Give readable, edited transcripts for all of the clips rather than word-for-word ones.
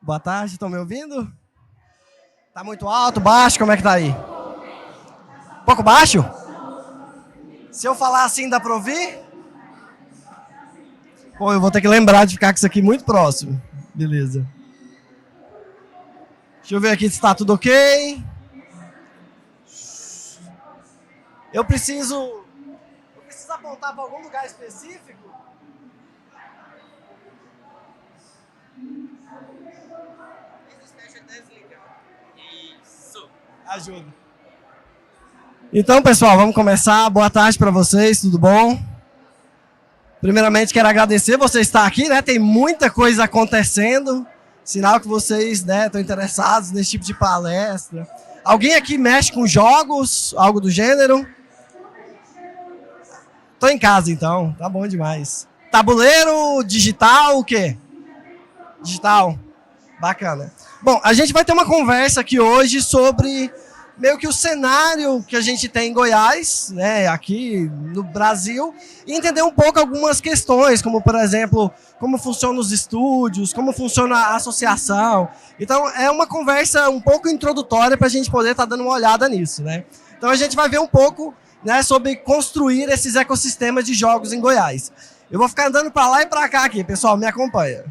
Boa tarde, estão me ouvindo? Tá muito alto, baixo, como é que tá aí? Um pouco baixo? Se eu falar assim, dá para ouvir? Pô, eu vou ter que lembrar de ficar com isso aqui muito próximo. Beleza. Deixa eu ver aqui se está tudo ok. Eu preciso apontar para algum lugar específico? Isso. Ajuda. Então, pessoal, vamos começar. Boa tarde para vocês, tudo bom? Primeiramente, quero agradecer você estar aqui, né? Tem muita coisa acontecendo. Sinal que vocês, né, estão interessados nesse tipo de palestra. Alguém aqui mexe com jogos, algo do gênero? Tô em casa, então. Tá bom demais. Tabuleiro, digital, o quê? Digital. Bacana. Bom, a gente vai ter uma conversa aqui hoje sobre meio que o cenário que a gente tem em Goiás, né, aqui no Brasil, e entender um pouco algumas questões, como, por exemplo, como funcionam os estúdios, como funciona a associação. Então, é uma conversa um pouco introdutória para a gente poder estar dando uma olhada nisso, né? Então, a gente vai ver um pouco, né, sobre construir esses ecossistemas de jogos em Goiás. Eu vou ficar andando para lá e para cá aqui, pessoal, me acompanha.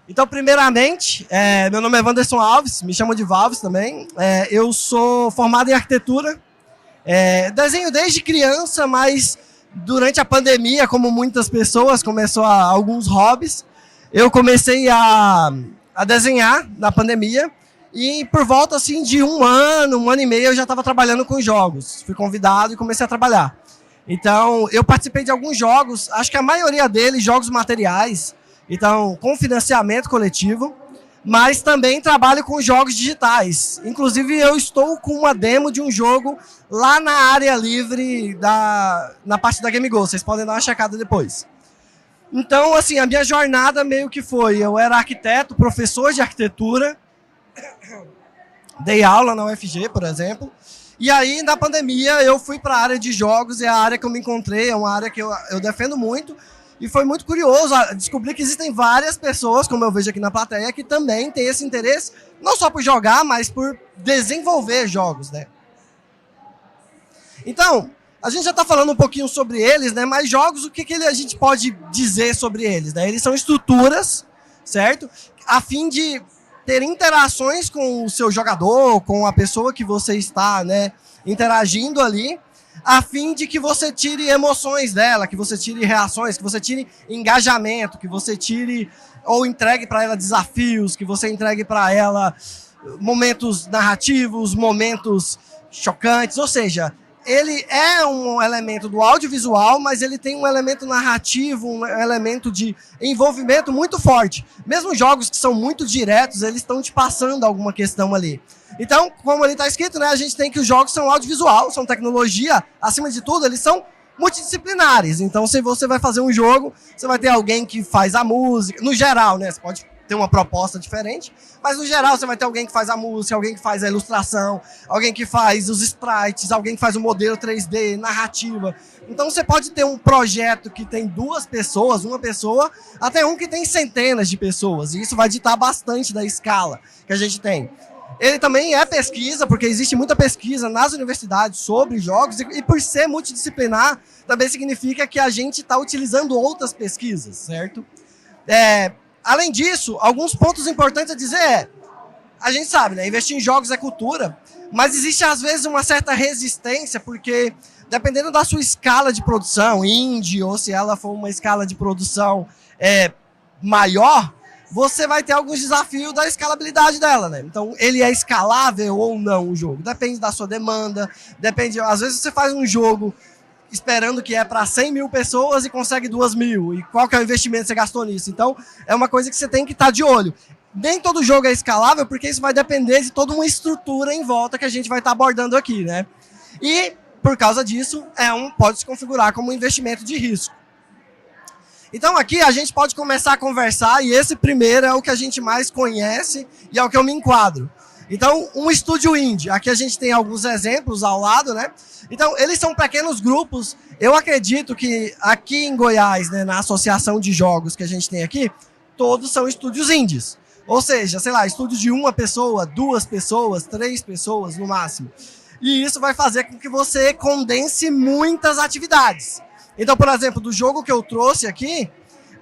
Então, primeiramente, meu nome é Wanderson Alves, me chamam de Valves também. Eu sou formado em arquitetura, desenho desde criança, mas durante a pandemia, como muitas pessoas, começou alguns hobbies. Eu comecei a desenhar na pandemia e por volta assim, de um ano e meio, eu já estava trabalhando com jogos. Fui convidado e comecei a trabalhar. Então, eu participei de alguns jogos, acho que a maioria deles, jogos materiais, então, com financiamento coletivo, mas também trabalho com jogos digitais. Inclusive, eu estou com uma demo de um jogo lá na área livre, na parte da GameGo. Vocês podem dar uma checada depois. Então, assim, a minha jornada meio que foi, eu era arquiteto, professor de arquitetura, dei aula na UFG, por exemplo, e aí, na pandemia, eu fui para a área de jogos, é a área que eu me encontrei, é uma área que eu defendo muito. E foi muito curioso descobrir que existem várias pessoas, como eu vejo aqui na plateia, que também têm esse interesse, não só por jogar, mas por desenvolver jogos, né? Então, a gente já está falando um pouquinho sobre eles, né? Mas jogos, o que a gente pode dizer sobre eles, né? Eles são estruturas, certo? A fim de ter interações com o seu jogador, com a pessoa que você está, né, interagindo ali, a fim de que você tire emoções dela, que você tire reações, que você tire engajamento, que você tire ou entregue para ela desafios, que você entregue para ela momentos narrativos, momentos chocantes. Ou seja, ele é um elemento do audiovisual, mas ele tem um elemento narrativo, um elemento de envolvimento muito forte. Mesmo jogos que são muito diretos, eles estão te passando alguma questão ali. Então, como ali está escrito, né, a gente tem que os jogos são audiovisual, são tecnologia, acima de tudo, eles são multidisciplinares. Então, se você vai fazer um jogo, você vai ter alguém que faz a música, no geral, né, você pode ter uma proposta diferente, mas no geral você vai ter alguém que faz a música, alguém que faz a ilustração, alguém que faz os sprites, alguém que faz o modelo 3D, narrativa. Então, você pode ter um projeto que tem duas pessoas, uma pessoa, até um que tem centenas de pessoas, e isso vai ditar bastante da escala que a gente tem. Ele também é pesquisa, porque existe muita pesquisa nas universidades sobre jogos, e por ser multidisciplinar, também significa que a gente está utilizando outras pesquisas, certo? Além disso, alguns pontos importantes a dizer a gente sabe, né, investir em jogos é cultura, mas existe às vezes uma certa resistência, porque dependendo da sua escala de produção, indie, ou se ela for uma escala de produção maior, você vai ter alguns desafios da escalabilidade dela, né? Então, ele é escalável ou não o jogo? Depende da sua demanda, depende... Às vezes você faz um jogo esperando que é para 100 mil pessoas e consegue 2 mil. E qual que é o investimento que você gastou nisso? Então, é uma coisa que você tem que estar de olho. Nem todo jogo é escalável, porque isso vai depender de toda uma estrutura em volta que a gente vai estar abordando aqui, né? E, por causa disso, pode se configurar como um investimento de risco. Então aqui a gente pode começar a conversar, e esse primeiro é o que a gente mais conhece e é o que eu me enquadro. Então, um estúdio indie, aqui a gente tem alguns exemplos ao lado, né? Então, eles são pequenos grupos. Eu acredito que aqui em Goiás, né, na associação de jogos que a gente tem aqui, todos são estúdios indies. Ou seja, sei lá, estúdio de 1 pessoa, 2 pessoas, 3 pessoas no máximo. E isso vai fazer com que você condense muitas atividades. Então, por exemplo, do jogo que eu trouxe aqui,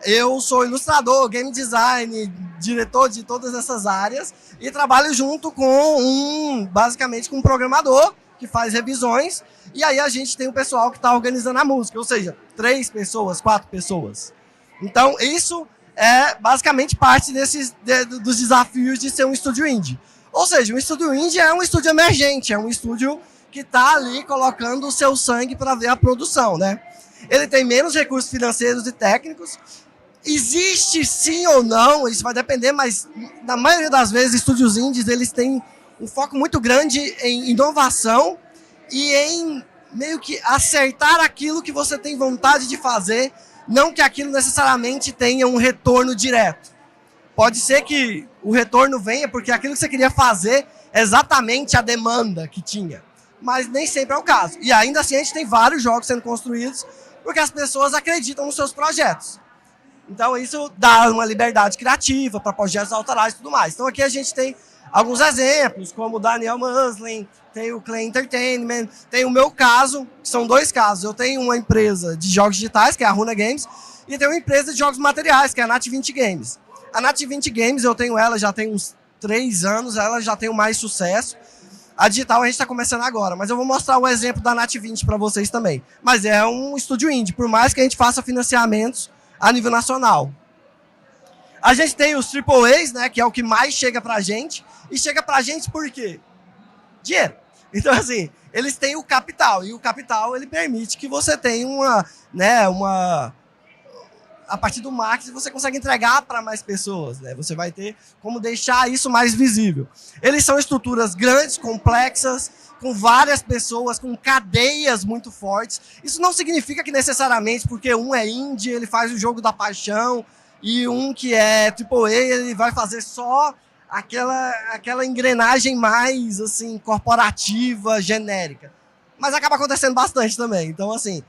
eu sou ilustrador, game design, diretor de todas essas áreas e trabalho junto com basicamente com um programador que faz revisões, e aí a gente tem o pessoal que está organizando a música, ou seja, 3 pessoas, 4 pessoas. Então, isso é basicamente parte dos desafios de ser um estúdio indie. Ou seja, um estúdio indie é um estúdio emergente, é um estúdio que está ali colocando o seu sangue para ver a produção, né? Ele tem menos recursos financeiros e técnicos. Existe sim ou não, isso vai depender, mas na maioria das vezes estúdios indies eles têm um foco muito grande em inovação e em meio que acertar aquilo que você tem vontade de fazer, não que aquilo necessariamente tenha um retorno direto. Pode ser que o retorno venha porque aquilo que você queria fazer é exatamente a demanda que tinha, mas nem sempre é o caso. E ainda assim a gente tem vários jogos sendo construídos porque as pessoas acreditam nos seus projetos. Então isso dá uma liberdade criativa para projetos autorais e tudo mais. Então aqui a gente tem alguns exemplos, como o Daniel Muslin, tem o Clay Entertainment, tem o meu caso, que são 2 casos. Eu tenho uma empresa de jogos digitais, que é a Runa Games, e tenho uma empresa de jogos materiais, que é a Nat20 Games. A Nat20 Games, eu tenho ela já tem uns 3 anos, ela já tem mais sucesso. A digital a gente está começando agora, mas eu vou mostrar o exemplo da Nat20 para vocês também. Mas é um estúdio indie, por mais que a gente faça financiamentos a nível nacional. A gente tem os AAAs, né, que é o que mais chega pra gente. E chega pra gente por quê? Dinheiro. Então, assim, eles têm o capital. E o capital, ele permite que você tenha a partir do marketing, você consegue entregar para mais pessoas, né? Você vai ter como deixar isso mais visível. Eles são estruturas grandes, complexas, com várias pessoas, com cadeias muito fortes. Isso não significa que necessariamente porque um é indie, ele faz o jogo da paixão, e um que é AAA, ele vai fazer só aquela engrenagem mais assim corporativa, genérica. Mas acaba acontecendo bastante também. Então, assim,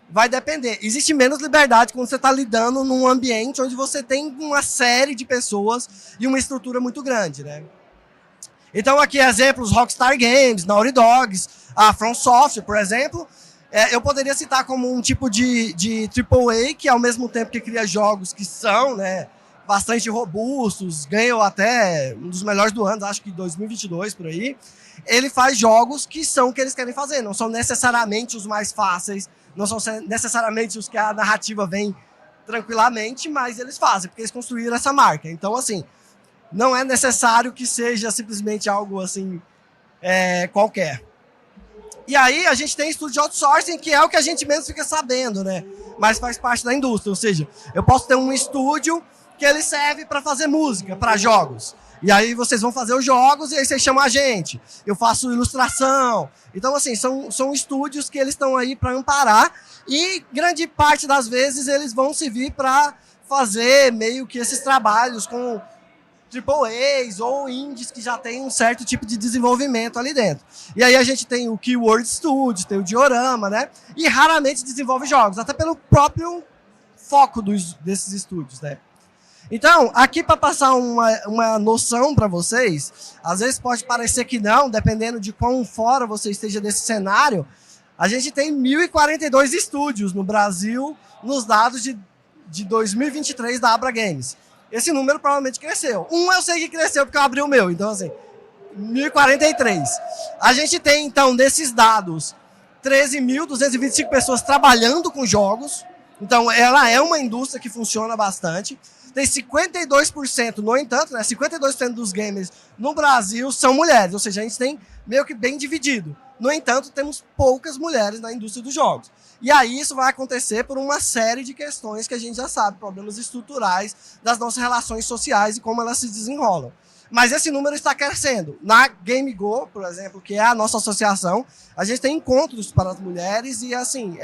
vai depender. Existe menos liberdade quando você está lidando num ambiente onde você tem uma série de pessoas e uma estrutura muito grande, né? Então, aqui exemplos, Rockstar Games, Naughty Dogs, a From Software, por exemplo. Eu poderia citar como um tipo de AAA que, ao mesmo tempo que cria jogos que são, né, bastante robustos, ganham até um dos melhores do ano, acho que 2022, por aí. Ele faz jogos que são o que eles querem fazer, não são necessariamente os mais fáceis, não são necessariamente os que a narrativa vem tranquilamente, mas eles fazem, porque eles construíram essa marca. Então, assim, não é necessário que seja simplesmente algo assim, qualquer. E aí a gente tem estúdio de outsourcing, que é o que a gente menos fica sabendo, né? Mas faz parte da indústria, ou seja, eu posso ter um estúdio que ele serve para fazer música, para jogos. E aí vocês vão fazer os jogos e aí vocês chamam a gente. Eu faço ilustração. Então, assim, são estúdios que eles estão aí para amparar e grande parte das vezes eles vão servir para fazer meio que esses trabalhos com AAAs ou indies que já tem um certo tipo de desenvolvimento ali dentro. E aí a gente tem o Keyword Studios, tem o Diorama, né? E raramente desenvolve jogos, até pelo próprio foco desses estúdios, né? Então, aqui para passar uma noção para vocês, às vezes pode parecer que não, dependendo de quão fora você esteja desse cenário, a gente tem 1.042 estúdios no Brasil, nos dados de 2023 da Abra Games. Esse número provavelmente cresceu. Eu sei que cresceu porque eu abri o meu, então assim, 1.043. A gente tem, então, desses dados, 13.225 pessoas trabalhando com jogos, então ela é uma indústria que funciona bastante. Tem 52%, no entanto, né, 52% dos gamers no Brasil são mulheres, ou seja, a gente tem meio que bem dividido. No entanto, temos poucas mulheres na indústria dos jogos. E aí isso vai acontecer por uma série de questões que a gente já sabe, problemas estruturais das nossas relações sociais e como elas se desenrolam. Mas esse número está crescendo. Na GameGo, por exemplo, que é a nossa associação, a gente tem encontros para as mulheres e, assim,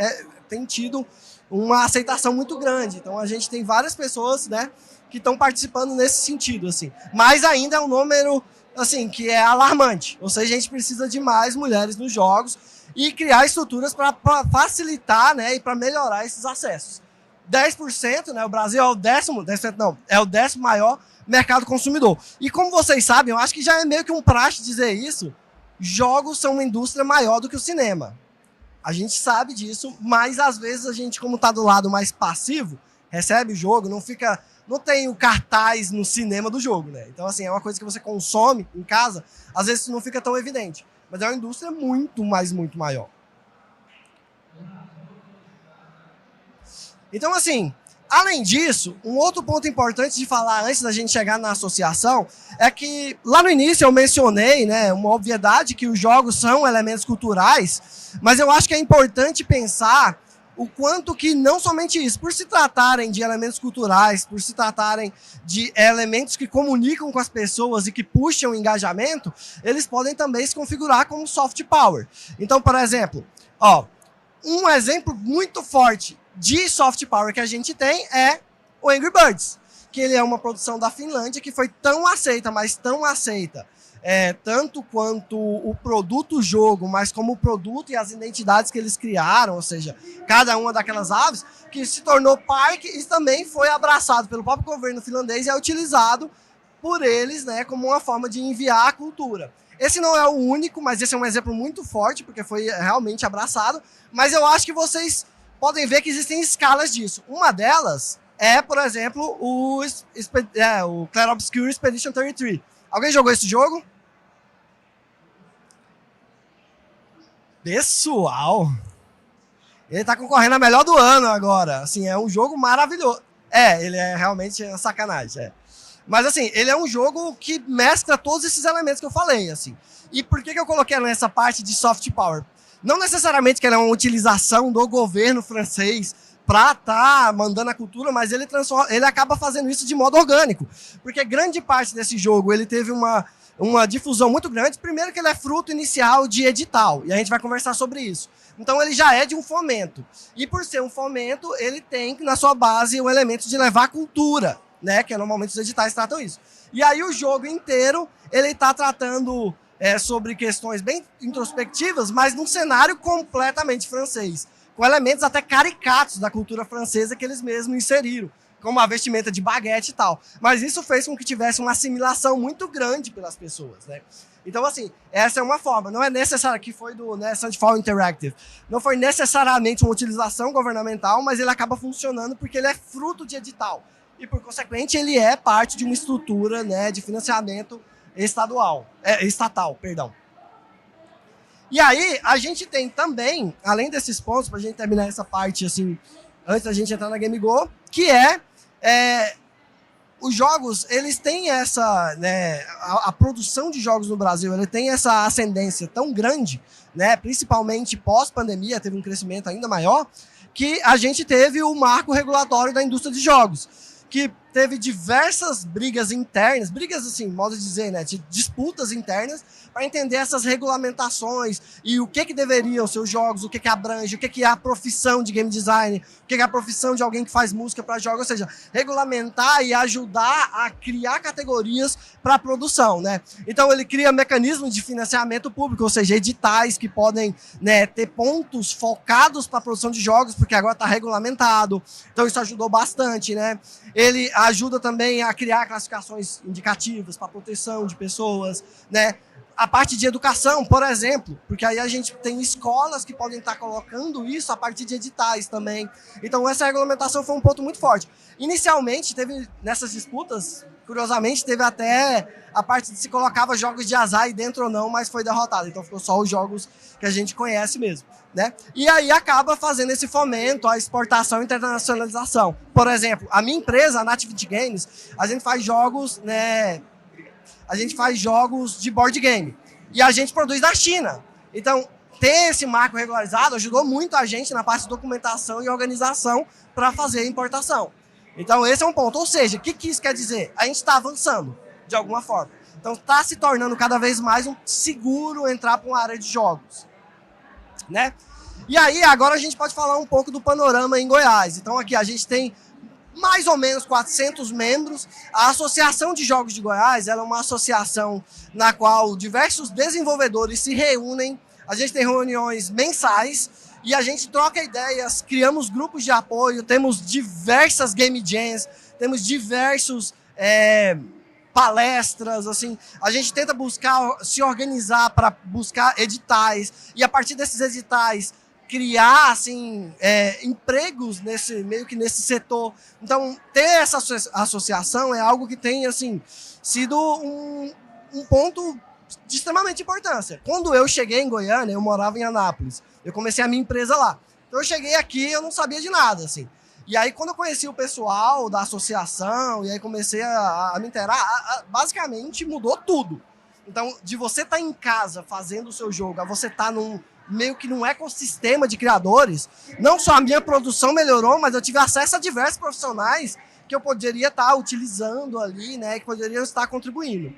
tem tido uma aceitação muito grande. Então, a gente tem várias pessoas, né, que estão participando nesse sentido, assim. Mas ainda é um número, assim, que é alarmante. Ou seja, a gente precisa de mais mulheres nos jogos e criar estruturas para facilitar, né, e para melhorar esses acessos. 10%, né? O Brasil é o 10%, não, é o 10º maior mercado consumidor. E como vocês sabem, eu acho que já é meio que um praxe dizer isso, jogos são uma indústria maior do que o cinema. A gente sabe disso, mas às vezes a gente, como está do lado mais passivo, recebe o jogo, não tem o cartaz no cinema do jogo, né? Então, assim, é uma coisa que você consome em casa, às vezes não fica tão evidente. Mas é uma indústria muito maior. Então, assim, além disso, um outro ponto importante de falar antes da gente chegar na associação é que lá no início eu mencionei, né, uma obviedade que os jogos são elementos culturais, mas eu acho que é importante pensar o quanto que não somente isso, por se tratarem de elementos culturais, por se tratarem de elementos que comunicam com as pessoas e que puxam o engajamento, eles podem também se configurar como soft power. Então, por exemplo, um exemplo muito forte de soft power que a gente tem é o Angry Birds, que ele é uma produção da Finlândia que foi tão aceita, mas tão aceita, tanto quanto o produto jogo, mas como o produto e as identidades que eles criaram, ou seja, cada uma daquelas aves, que se tornou parque e também foi abraçado pelo próprio governo finlandês e é utilizado por eles, né, como uma forma de enviar a cultura. Esse não é o único, mas esse é um exemplo muito forte, porque foi realmente abraçado, mas eu acho que vocês podem ver que existem escalas disso. Uma delas é, por exemplo, o Clair Obscur Expedition 33. Alguém jogou esse jogo? Pessoal, ele tá concorrendo a melhor do ano agora. Assim, é um jogo maravilhoso. Ele é realmente uma sacanagem. Mas, assim, ele é um jogo que mescla todos esses elementos que eu falei, assim. E por que eu coloquei nessa parte de soft power? Não necessariamente que ela é uma utilização do governo francês para estar mandando a cultura, mas ele acaba fazendo isso de modo orgânico. Porque grande parte desse jogo ele teve uma difusão muito grande. Primeiro que ele é fruto inicial de edital, e a gente vai conversar sobre isso. Então ele já é de um fomento. E por ser um fomento, ele tem na sua base o elemento de levar cultura, né? Que normalmente os editais tratam isso. E aí o jogo inteiro, ele está tratando sobre questões bem introspectivas, mas num cenário completamente francês, com elementos até caricatos da cultura francesa que eles mesmos inseriram, como a vestimenta de baguete e tal. Mas isso fez com que tivesse uma assimilação muito grande pelas pessoas, né? Então, assim, essa é uma forma. Não é necessário, que foi do Sandfall Interactive, não foi necessariamente uma utilização governamental, mas ele acaba funcionando porque ele é fruto de edital. E, por consequente, ele é parte de uma estrutura, né, de financiamento estatal. E aí, a gente tem também, além desses pontos, para a gente terminar essa parte, assim, antes da gente entrar na GameGo, que os jogos, eles têm essa, né, a produção de jogos no Brasil, ele tem essa ascendência tão grande, né, principalmente pós-pandemia, teve um crescimento ainda maior, que a gente teve o marco regulatório da indústria de jogos, que teve diversas brigas internas, brigas assim, modo de dizer, né, de disputas internas, para entender essas regulamentações e o que deveriam ser os jogos, o que abrange, o que é a profissão de game design, o que é a profissão de alguém que faz música para jogos, ou seja, regulamentar e ajudar a criar categorias para a produção, né? Então ele cria mecanismos de financiamento público, ou seja, editais que podem, né, ter pontos focados para a produção de jogos, porque agora está regulamentado, então isso ajudou bastante, né? Ele ajuda também a criar classificações indicativas para proteção de pessoas, né? A parte de educação, por exemplo, porque aí a gente tem escolas que podem estar colocando isso a partir de editais também. Então essa regulamentação foi um ponto muito forte. Inicialmente, teve nessas disputas, curiosamente, teve até a parte de se colocava jogos de azar aí dentro ou não, mas foi derrotado. Então ficou só os jogos que a gente conhece mesmo, né? E aí acaba fazendo esse fomento à exportação e internacionalização. Por exemplo, a minha empresa, a Nativity Games, a gente faz jogos, né? A gente faz jogos de board game. E a gente produz da China. Então, ter esse marco regularizado ajudou muito a gente na parte de documentação e organização para fazer a importação. Então, esse é um ponto. Ou seja, o que isso quer dizer? A gente está avançando, de alguma forma. Então, está se tornando cada vez mais um seguro entrar para uma área de jogos, né? E aí, agora a gente pode falar um pouco do panorama em Goiás. Então, aqui a gente tem mais ou menos 400 membros. A Associação de Jogos de Goiás, ela é uma associação na qual diversos desenvolvedores se reúnem. A gente tem reuniões mensais e a gente troca ideias, criamos grupos de apoio, temos diversas game jams, temos diversos palestras, assim, a gente tenta se organizar para buscar editais, e a partir desses editais criar, assim, empregos meio que nesse setor. Então, ter essa associação é algo que tem, assim, sido um ponto de extremamente importância. Quando eu cheguei em Goiânia, eu morava em Anápolis, eu comecei a minha empresa lá. Então, eu cheguei aqui, eu não sabia de nada, assim. E aí, quando eu conheci o pessoal da associação, e aí comecei a me inteirar, basicamente mudou tudo. Então, de você estar em casa fazendo o seu jogo, a você estar meio que num ecossistema de criadores, não só a minha produção melhorou, mas eu tive acesso a diversos profissionais que eu poderia estar utilizando ali, né, que poderiam estar contribuindo.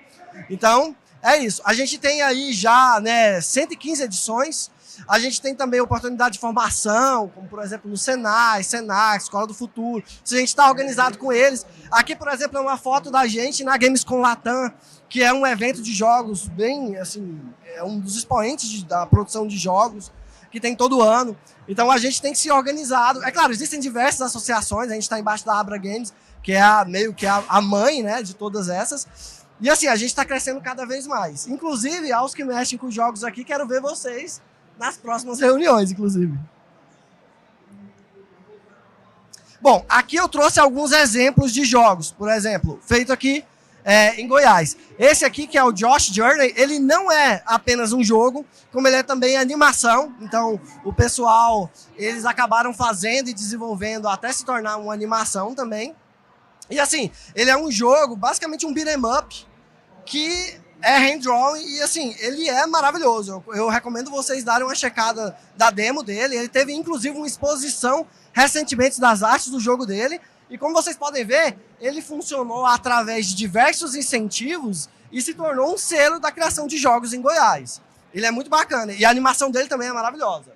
Então, é isso. A gente tem aí já, né, 115 edições. A gente tem também oportunidade de formação, como, por exemplo, no Senai, Senac, Escola do Futuro. Se a gente está organizado com eles. Aqui, por exemplo, é uma foto da gente na Gamescom Latam, que é um evento de jogos bem, assim, é um dos expoentes da produção de jogos que tem todo ano. Então, a gente tem que se organizado. É claro, existem diversas associações, a gente está embaixo da Abra Games, que é meio que a mãe, né, de todas essas. E assim, a gente está crescendo cada vez mais. Inclusive, aos que mexem com jogos aqui, quero ver vocês nas próximas reuniões, inclusive. Bom, aqui eu trouxe alguns exemplos de jogos, por exemplo, feito aqui em Goiás. Esse aqui, que é o Josh Journey, ele não é apenas um jogo, como ele é também animação. Então, o pessoal, eles acabaram fazendo e desenvolvendo até se tornar uma animação também. E assim, ele é um jogo, basicamente um beat'em up, que é hand-drawn e assim, ele é maravilhoso. Eu recomendo vocês darem uma checada da demo dele. Ele teve inclusive uma exposição recentemente das artes do jogo dele. E como vocês podem ver, ele funcionou através de diversos incentivos e se tornou um selo da criação de jogos em Goiás. Ele é muito bacana e a animação dele também é maravilhosa.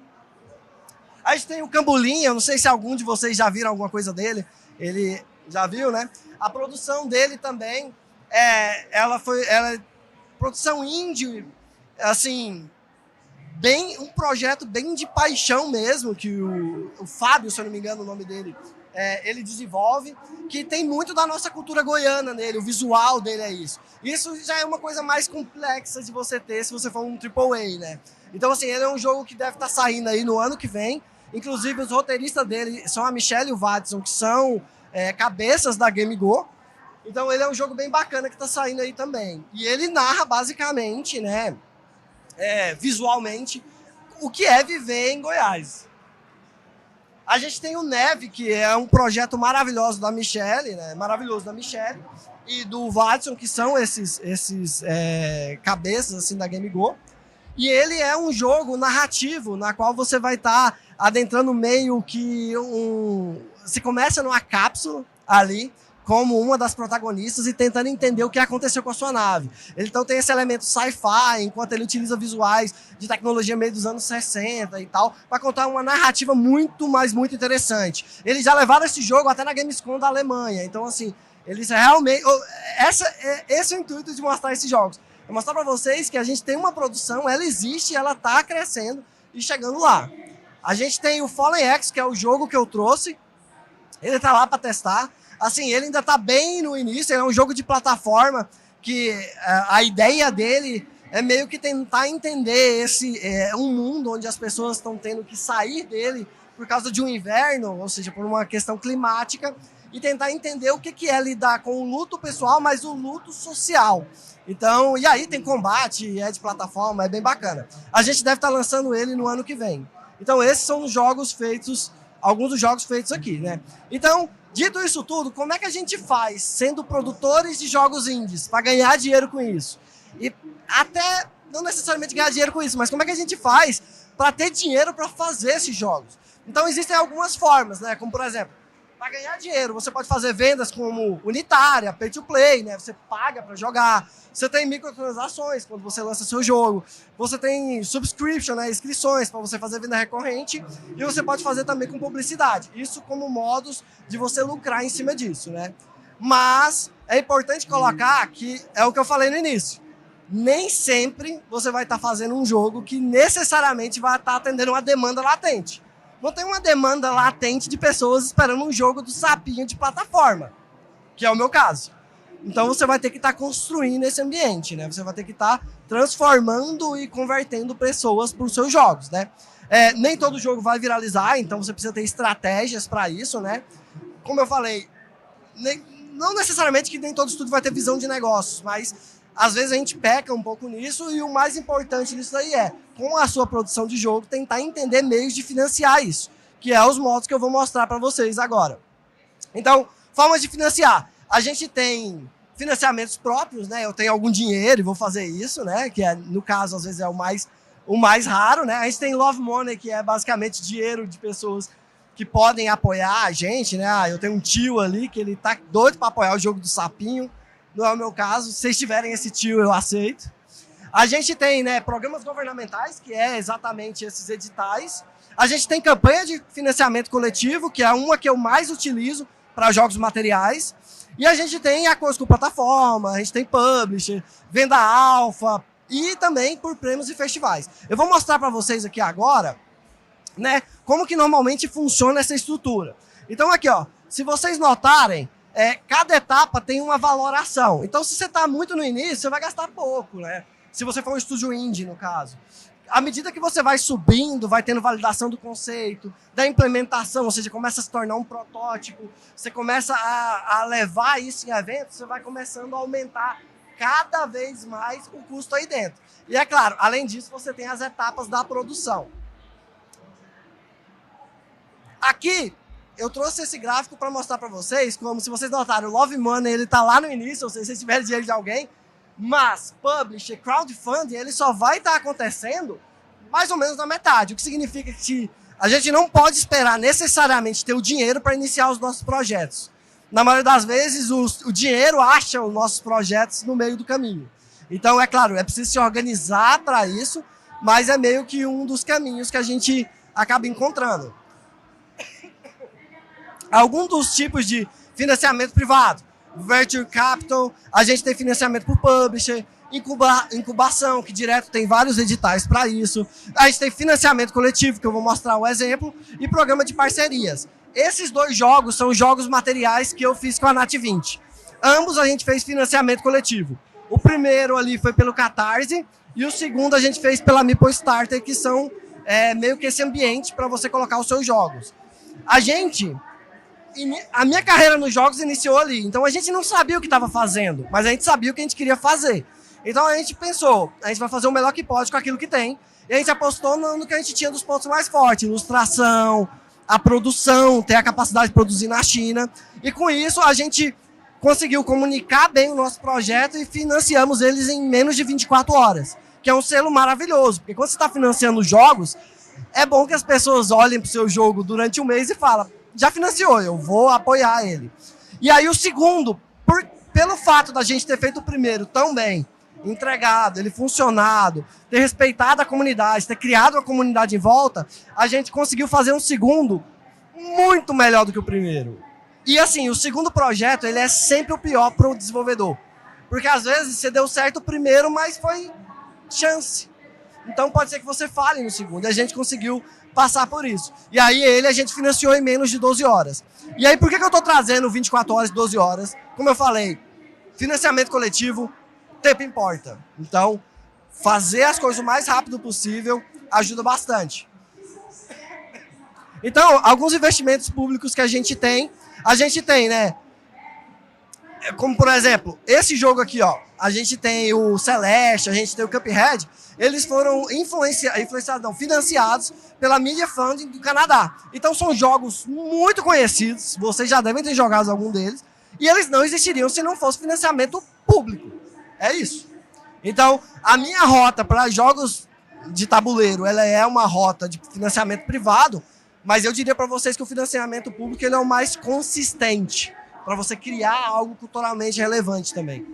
A gente tem o Cambulim, eu não sei se algum de vocês já viram alguma coisa dele. Ele já viu, né? A produção dele também, ela é produção indie, assim, um projeto bem de paixão mesmo, que o Fábio, se eu não me engano o nome dele, ele desenvolve, que tem muito da nossa cultura goiana nele, o visual dele é isso. Isso já é uma coisa mais complexa de você ter se você for um AAA, né? Então, assim, ele é um jogo que deve estar saindo aí no ano que vem. Inclusive, os roteiristas dele são a Michelle e o Watson, que são cabeças da Game Go. Então, ele é um jogo bem bacana que está saindo aí também. E ele narra, basicamente, né, visualmente, o que é viver em Goiás. A gente tem o Neve, que é um projeto maravilhoso da Michelle, né, e do Watson, que são esses cabeças assim, da Game Go. E ele é um jogo narrativo, na qual você vai estar adentrando meio que Você começa numa cápsula ali, como uma das protagonistas e tentando entender o que aconteceu com a sua nave. Então tem esse elemento sci-fi, enquanto ele utiliza visuais de tecnologia meio dos anos 60 e tal, para contar uma narrativa muito interessante. Eles já levaram esse jogo até na Gamescom da Alemanha. Então, assim, eles realmente... Esse é o intuito de mostrar esses jogos. É mostrar para vocês que a gente tem uma produção, ela existe, ela está crescendo e chegando lá. A gente tem o Fallen X, que é o jogo que eu trouxe. Ele está lá para testar. Assim, ele ainda está bem no início, ele é um jogo de plataforma que a ideia dele é meio que tentar entender um mundo onde as pessoas estão tendo que sair dele por causa de um inverno, ou seja, por uma questão climática, e tentar entender o que é lidar com o luto pessoal, mas o luto social. Então, e aí tem combate, é de plataforma, é bem bacana. A gente deve estar lançando ele no ano que vem. Então, esses são os jogos feitos, alguns dos jogos feitos aqui, né? Então, dito isso tudo, como é que a gente faz, sendo produtores de jogos indies, para ganhar dinheiro com isso? E até, não necessariamente ganhar dinheiro com isso, mas como é que a gente faz para ter dinheiro para fazer esses jogos? Então, existem algumas formas, né? Como, por exemplo, para ganhar dinheiro, você pode fazer vendas como unitária, pay to play, né? Você paga para jogar. Você tem microtransações quando você lança seu jogo. Você tem subscription, né? Inscrições para você fazer venda recorrente. E você pode fazer também com publicidade. Isso como modos de você lucrar em cima disso, né? Mas é importante colocar que é o que eu falei no início. nem sempre você vai estar fazendo um jogo que necessariamente vai estar atendendo uma demanda latente. Não tem uma demanda latente de pessoas esperando um jogo do sapinho de plataforma, que é o meu caso. Então você vai ter que estar construindo esse ambiente, né? Você vai ter que estar transformando e convertendo pessoas para os seus jogos, né? Nem todo jogo vai viralizar, então você precisa ter estratégias para isso, né? Como eu falei, não necessariamente que nem todo estúdio vai ter visão de negócios, mas às vezes a gente peca um pouco nisso e o mais importante disso aí com a sua produção de jogo, tentar entender meios de financiar isso, que é os modos que eu vou mostrar para vocês agora. Então, formas de financiar. A gente tem financiamentos próprios, né? Eu tenho algum dinheiro e vou fazer isso, né? Que no caso, às vezes é o mais raro, né? A gente tem Love Money, que é basicamente dinheiro de pessoas que podem apoiar a gente, né? Eu tenho um tio ali que ele tá doido para apoiar o jogo do sapinho. Não é o meu caso. Se vocês tiverem esse tio, eu aceito. A gente tem, né, programas governamentais, que é exatamente esses editais. A gente tem campanha de financiamento coletivo, que é uma que eu mais utilizo para jogos materiais. E a gente tem acordos com plataforma, a gente tem publisher, venda alfa e também por prêmios e festivais. Eu vou mostrar para vocês aqui agora, né, como que normalmente funciona essa estrutura. Então aqui, ó, se vocês notarem, cada etapa tem uma valoração. Então se você está muito no início, você vai gastar pouco, né? Se você for um estúdio indie, no caso. À medida que você vai subindo, vai tendo validação do conceito, da implementação, ou seja, começa a se tornar um protótipo, você começa a levar isso em eventos, você vai começando a aumentar cada vez mais o custo aí dentro. E é claro, além disso, você tem as etapas da produção. Aqui, eu trouxe esse gráfico para mostrar para vocês, como se vocês notaram, o Love Money, ele tá lá no início, ou seja, se vocês tiverem dinheiro de alguém, mas publisher, crowdfunding, ele só vai estar acontecendo mais ou menos na metade. O que significa que a gente não pode esperar necessariamente ter o dinheiro para iniciar os nossos projetos. Na maioria das vezes, o dinheiro acha os nossos projetos no meio do caminho. Então, é claro, é preciso se organizar para isso, mas é meio que um dos caminhos que a gente acaba encontrando. Alguns dos tipos de financiamento privado. Venture Capital, a gente tem financiamento por publisher, incubação, que direto tem vários editais para isso. A gente tem financiamento coletivo, que eu vou mostrar o exemplo, e programa de parcerias. Esses dois jogos são jogos materiais que eu fiz com a Nat20. Ambos a gente fez financiamento coletivo. O primeiro ali foi pelo Catarse, e o segundo a gente fez pela Meeple Starter, que são meio que esse ambiente para você colocar os seus jogos. A minha carreira nos jogos iniciou ali, então a gente não sabia o que estava fazendo, mas a gente sabia o que a gente queria fazer. Então a gente pensou, a gente vai fazer o melhor que pode com aquilo que tem, e a gente apostou no que a gente tinha dos pontos mais fortes, ilustração, a produção, ter a capacidade de produzir na China, e com isso a gente conseguiu comunicar bem o nosso projeto e financiamos eles em menos de 24 horas, que é um selo maravilhoso, porque quando você está financiando jogos, é bom que as pessoas olhem para o seu jogo durante um mês e falem, já financiou, eu vou apoiar ele. E aí o segundo, pelo fato da gente ter feito o primeiro tão bem, entregado, ele funcionado, ter respeitado a comunidade, ter criado uma comunidade em volta, a gente conseguiu fazer um segundo muito melhor do que o primeiro. E assim, o segundo projeto, ele é sempre o pior para o desenvolvedor. Porque às vezes você deu certo o primeiro, mas foi chance. Então pode ser que você falhe no segundo. E a gente conseguiu passar por isso. E aí a gente financiou em menos de 12 horas. E aí por que eu estou trazendo 24 horas e 12 horas? Como eu falei, financiamento coletivo, tempo importa. Então, fazer as coisas o mais rápido possível ajuda bastante. Então, alguns investimentos públicos que a gente tem, né? Como, por exemplo, esse jogo aqui, ó. A gente tem o Celeste, a gente tem o Cuphead. Eles foram financiados pela Media Funding do Canadá. Então, são jogos muito conhecidos. Vocês já devem ter jogado algum deles. E eles não existiriam se não fosse financiamento público. É isso. Então, a minha rota para jogos de tabuleiro, ela é uma rota de financiamento privado, mas eu diria para vocês que o financiamento público ele é o mais consistente, para você criar algo culturalmente relevante também.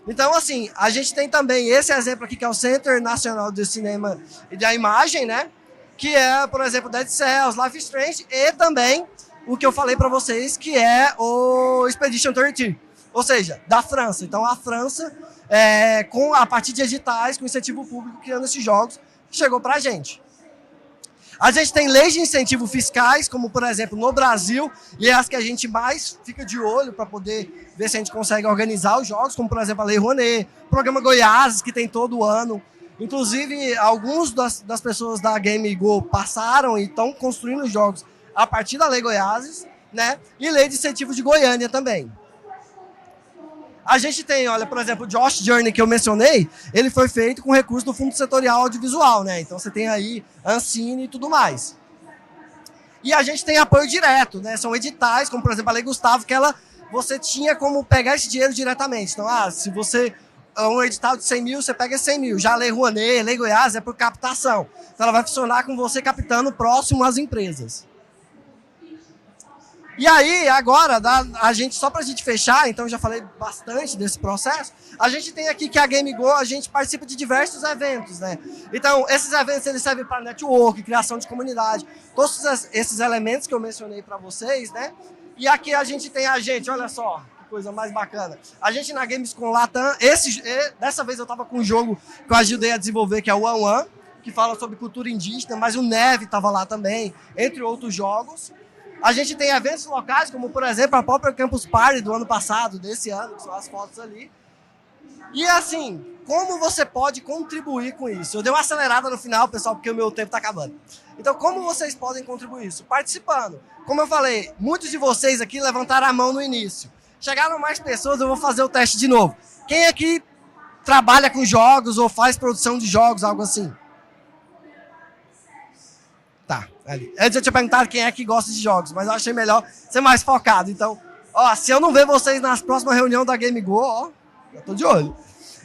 Então, assim, a gente tem também esse exemplo aqui, que é o Centro Nacional de Cinema e da Imagem, né? Que é, por exemplo, Dead Cells, Life is Strange, e também o que eu falei para vocês, que é o Expedition 33. Ou seja, da França. Então, a França, a partir de editais, com incentivo público, criando esses jogos, chegou para a gente. A gente tem leis de incentivo fiscais, como, por exemplo, no Brasil, e é as que a gente mais fica de olho para poder ver se a gente consegue organizar os jogos, como, por exemplo, a Lei Rouanet, o Programa Goiás, que tem todo ano. Inclusive, alguns das pessoas da Game Go passaram e estão construindo jogos a partir da Lei Goiás, né? E Lei de Incentivo de Goiânia também. A gente tem, olha, por exemplo, o Josh Journey, que eu mencionei, ele foi feito com recurso do Fundo Setorial Audiovisual, né? Então você tem aí Ancine e tudo mais. E a gente tem apoio direto, né? São editais, como por exemplo a Lei Gustavo, que você tinha como pegar esse dinheiro diretamente. Então, se você um edital de 100 mil, você pega 100 mil. Já a Lei Rouanet, a Lei Goiás é por captação. Então ela vai funcionar com você captando próximo às empresas. E aí, agora, só pra gente fechar, então já falei bastante desse processo, a gente tem aqui que a Game Go, a gente participa de diversos eventos, né? Então, esses eventos, eles servem para network, criação de comunidade, todos esses elementos que eu mencionei para vocês, né? E aqui a gente tem olha só, que coisa mais bacana. A gente na Gamescom Latam, dessa vez eu tava com um jogo que eu ajudei a desenvolver, que é o One One, que fala sobre cultura indígena, mas o Neve tava lá também, entre outros jogos. A gente tem eventos locais, como, por exemplo, a própria Campus Party do ano passado, desse ano, que são as fotos ali. E, assim, como você pode contribuir com isso? Eu dei uma acelerada no final, pessoal, porque o meu tempo está acabando. Então, como vocês podem contribuir isso? Participando. Como eu falei, muitos de vocês aqui levantaram a mão no início. Chegaram mais pessoas, eu vou fazer o teste de novo. Quem aqui trabalha com jogos ou faz produção de jogos, algo assim? Tá, ali. Antes eu tinha perguntado quem é que gosta de jogos, mas eu achei melhor ser mais focado. Então, se eu não ver vocês nas próximas reuniões da Game Go, eu tô de olho.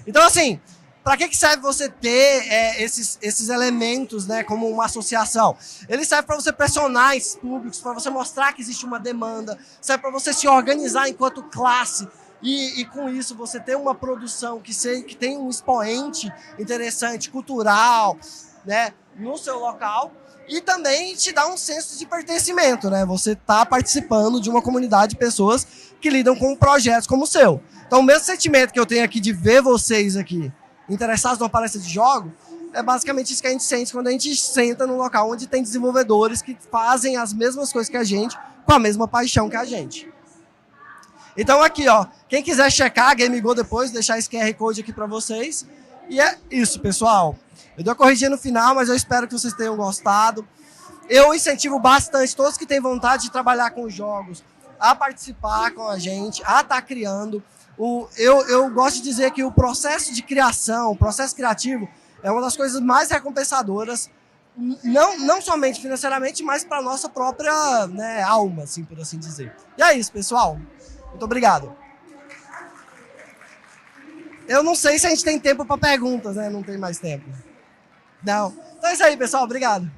Então, assim, para que serve você ter esses elementos, né, como uma associação? Ele serve para você pressionar esses públicos, para você mostrar que existe uma demanda, serve para você se organizar enquanto classe e com isso você ter uma produção que tem um expoente interessante, cultural, né, no seu local. E também te dá um senso de pertencimento, né? Você está participando de uma comunidade de pessoas que lidam com projetos como o seu. Então, o mesmo sentimento que eu tenho aqui de ver vocês aqui interessados numa palestra de jogo, é basicamente isso que a gente sente quando a gente senta num local onde tem desenvolvedores que fazem as mesmas coisas que a gente, com a mesma paixão que a gente. Então, aqui, quem quiser checar a Game Go depois, deixar esse QR Code aqui para vocês. E é isso, pessoal. Eu dei uma corrigida no final, mas eu espero que vocês tenham gostado. Eu incentivo bastante todos que têm vontade de trabalhar com jogos a participar com a gente, a estar criando. Eu gosto de dizer que o processo de criação, o processo criativo, é uma das coisas mais recompensadoras, não somente financeiramente, mas para a nossa própria, né, alma, assim, por assim dizer. E é isso, pessoal. Muito obrigado. Eu não sei se a gente tem tempo para perguntas, né? Não tem mais tempo. Não. Então é isso aí, pessoal. Obrigado.